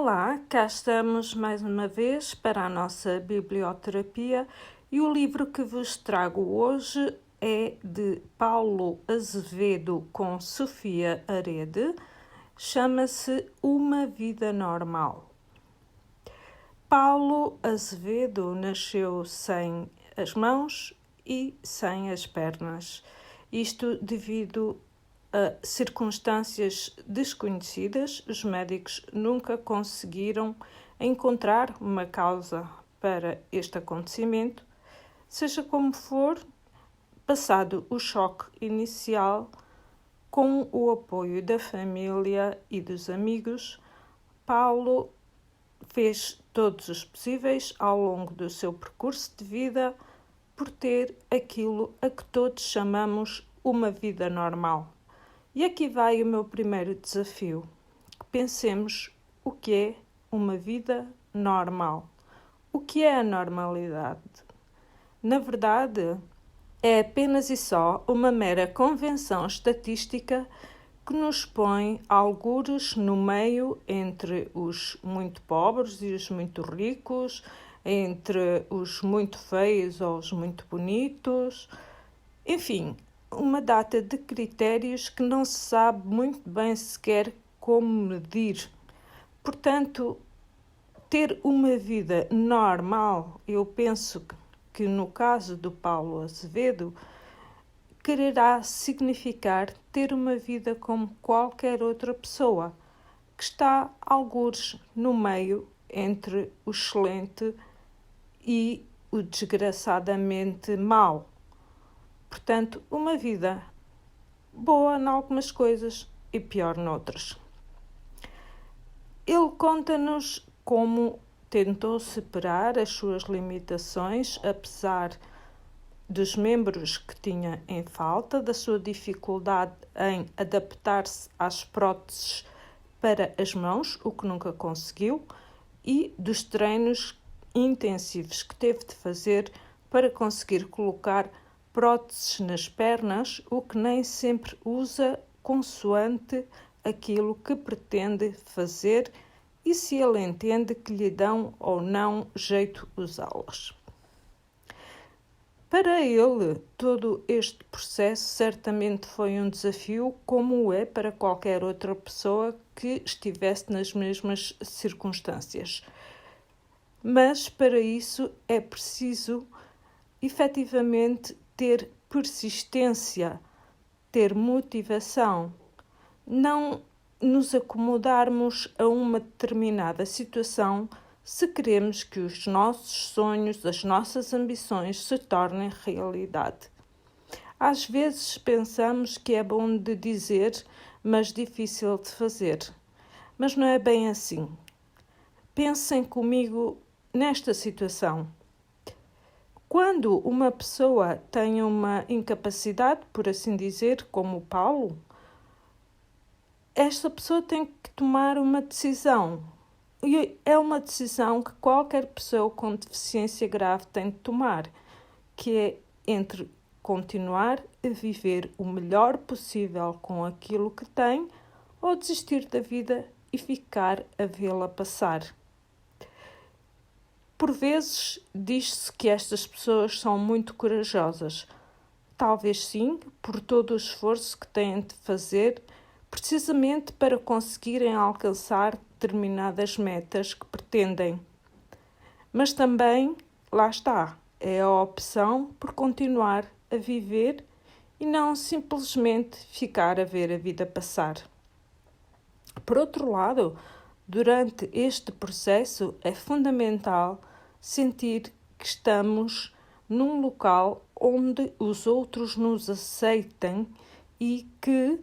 Olá, cá estamos mais uma vez para a nossa biblioterapia e o livro que vos trago hoje é de Paulo Azevedo com Sofia Arede, chama-se Uma Vida Normal. Paulo Azevedo nasceu sem as mãos e sem as pernas, isto devido a circunstâncias desconhecidas. Os médicos nunca conseguiram encontrar uma causa para este acontecimento. Seja como for, passado o choque inicial, com o apoio da família e dos amigos, Paulo fez todos os possíveis ao longo do seu percurso de vida por ter aquilo a que todos chamamos uma vida normal. E aqui vai o meu primeiro desafio. Pensemos o que é uma vida normal. O que é a normalidade? Na verdade, é apenas e só uma mera convenção estatística que nos põe algures no meio entre os muito pobres e os muito ricos, entre os muito feios ou os muito bonitos, enfim, uma data de critérios que não se sabe muito bem sequer como medir. Portanto, ter uma vida normal, eu penso que no caso do Paulo Azevedo, quererá significar ter uma vida como qualquer outra pessoa, que está algures no meio entre o excelente e o desgraçadamente mau. Portanto, uma vida boa em algumas coisas e pior noutras. Ele conta-nos como tentou superar as suas limitações, apesar dos membros que tinha em falta, da sua dificuldade em adaptar-se às próteses para as mãos, o que nunca conseguiu, e dos treinos intensivos que teve de fazer para conseguir colocar próteses nas pernas, o que nem sempre usa consoante aquilo que pretende fazer e se ele entende que lhe dão ou não jeito usá-las. Para ele, todo este processo certamente foi um desafio, como o é para qualquer outra pessoa que estivesse nas mesmas circunstâncias. Mas para isso é preciso, efetivamente, ter persistência, ter motivação, não nos acomodarmos a uma determinada situação se queremos que os nossos sonhos, as nossas ambições se tornem realidade. Às vezes pensamos que é bom de dizer, mas difícil de fazer. Mas não é bem assim. Pensem comigo nesta situação. Quando uma pessoa tem uma incapacidade, por assim dizer, como o Paulo, esta pessoa tem que tomar uma decisão. E é uma decisão que qualquer pessoa com deficiência grave tem de tomar, que é entre continuar a viver o melhor possível com aquilo que tem ou desistir da vida e ficar a vê-la passar. Por vezes diz-se que estas pessoas são muito corajosas. Talvez sim, por todo o esforço que têm de fazer, precisamente para conseguirem alcançar determinadas metas que pretendem. Mas também, lá está, é a opção por continuar a viver e não simplesmente ficar a ver a vida passar. Por outro lado, durante este processo é fundamental sentir que estamos num local onde os outros nos aceitem e que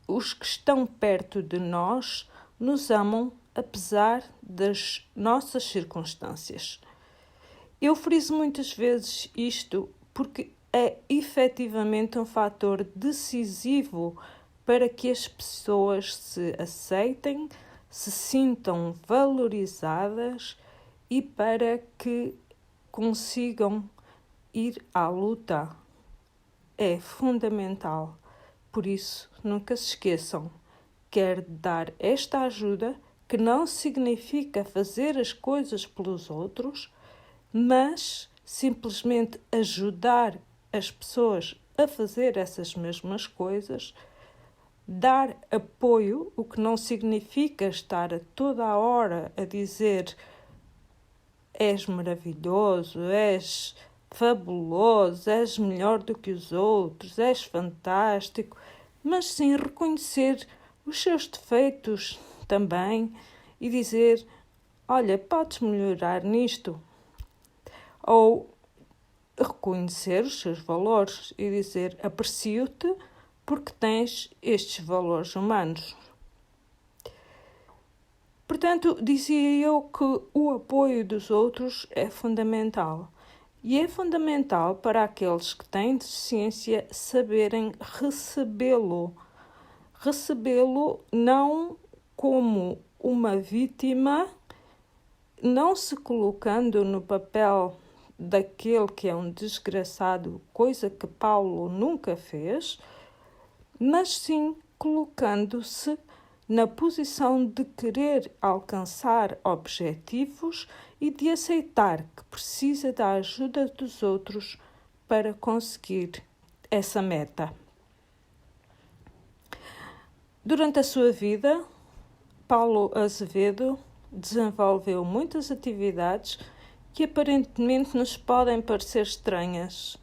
os que estão perto de nós nos amam apesar das nossas circunstâncias. Eu friso muitas vezes isto porque é efetivamente um fator decisivo para que as pessoas se aceitem, se sintam valorizadas e para que consigam ir à luta. É fundamental. Por isso, nunca se esqueçam, quer dar esta ajuda, que não significa fazer as coisas pelos outros, mas simplesmente ajudar as pessoas a fazer essas mesmas coisas, dar apoio, o que não significa estar a toda a hora a dizer és maravilhoso, és fabuloso, és melhor do que os outros, és fantástico, mas sim reconhecer os seus defeitos também e dizer, olha, podes melhorar nisto. Ou reconhecer os seus valores e dizer, aprecio-te porque tens estes valores humanos. Portanto, dizia eu que o apoio dos outros é fundamental. E é fundamental para aqueles que têm deficiência saberem recebê-lo. Recebê-lo não como uma vítima, não se colocando no papel daquele que é um desgraçado, coisa que Paulo nunca fez, mas sim colocando-se na posição de querer alcançar objetivos e de aceitar que precisa da ajuda dos outros para conseguir essa meta. Durante a sua vida, Paulo Azevedo desenvolveu muitas atividades que aparentemente nos podem parecer estranhas.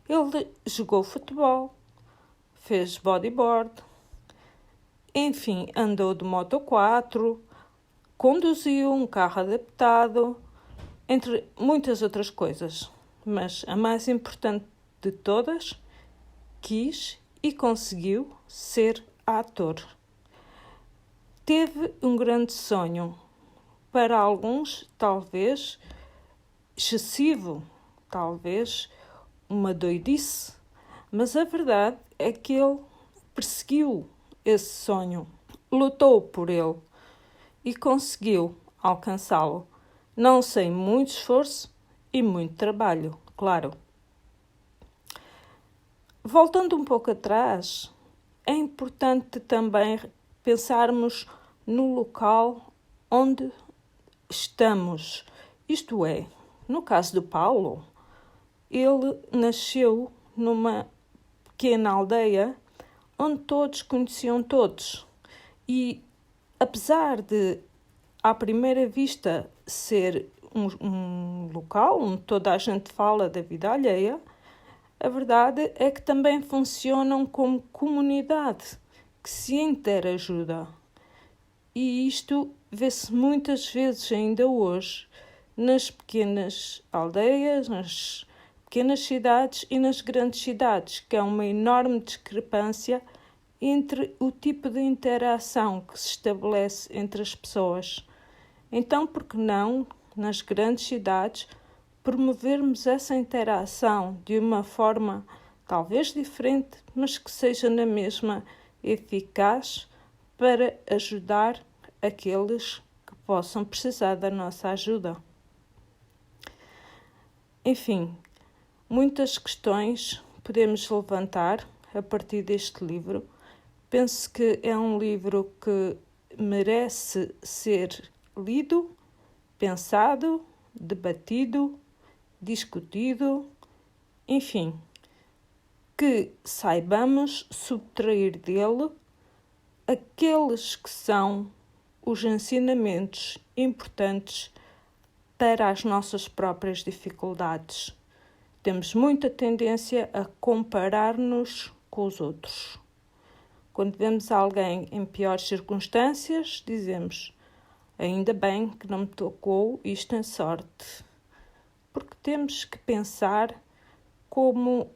Ele jogou futebol, fez bodyboard, enfim, andou de moto 4, conduziu um carro adaptado, entre muitas outras coisas. Mas a mais importante de todas, quis e conseguiu ser ator. Teve um grande sonho, para alguns talvez excessivo, talvez uma doidice, mas a verdade é que ele perseguiu esse sonho, lutou por ele e conseguiu alcançá-lo, não sem muito esforço e muito trabalho, claro. Voltando um pouco atrás, é importante também pensarmos no local onde estamos, isto é, no caso do Paulo, ele nasceu numa pequena aldeia onde todos conheciam todos. E apesar de, à primeira vista, ser um local onde toda a gente fala da vida alheia, a verdade é que também funcionam como comunidade que se interajuda. E isto vê-se muitas vezes ainda hoje nas pequenas aldeias, nas pequenas cidades e nas grandes cidades, que há uma enorme discrepância entre o tipo de interação que se estabelece entre as pessoas. Então, por que não, nas grandes cidades, promovermos essa interação de uma forma talvez diferente, mas que seja na mesma eficaz para ajudar aqueles que possam precisar da nossa ajuda. Enfim, muitas questões podemos levantar a partir deste livro. Penso que é um livro que merece ser lido, pensado, debatido, discutido, enfim, que saibamos subtrair dele aqueles que são os ensinamentos importantes para as nossas próprias dificuldades. Temos muita tendência a comparar-nos com os outros. Quando vemos alguém em piores circunstâncias, dizemos, ainda bem que não me tocou isto em sorte. Porque temos que pensar como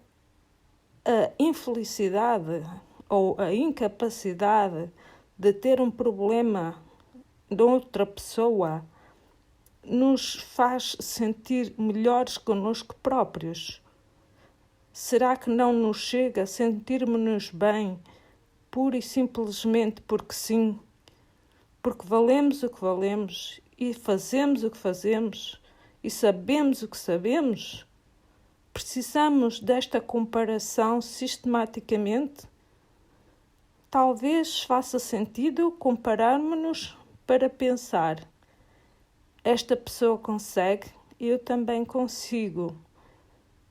a infelicidade ou a incapacidade de ter um problema de outra pessoa nos faz sentir melhores connosco próprios. Será que não nos chega a sentirmos-nos bem pura e simplesmente porque sim, porque valemos o que valemos e fazemos o que fazemos e sabemos o que sabemos? Precisamos desta comparação sistematicamente? Talvez faça sentido compararmos-nos para pensar: esta pessoa consegue, eu também consigo.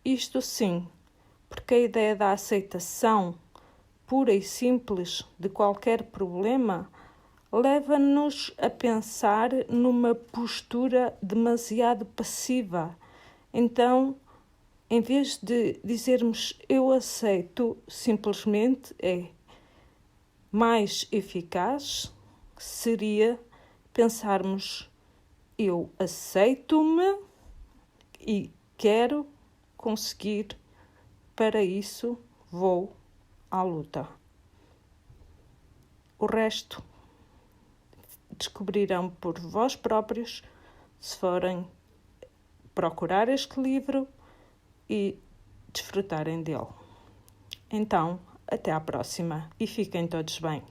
Isto sim, porque a ideia da aceitação pura e simples de qualquer problema leva-nos a pensar numa postura demasiado passiva. Então, em vez de dizermos eu aceito, simplesmente mais eficaz seria pensarmos eu aceito-me e quero conseguir, para isso vou à luta. O resto descobrirão por vós próprios se forem procurar este livro e desfrutarem dele. Então, até à próxima e fiquem todos bem.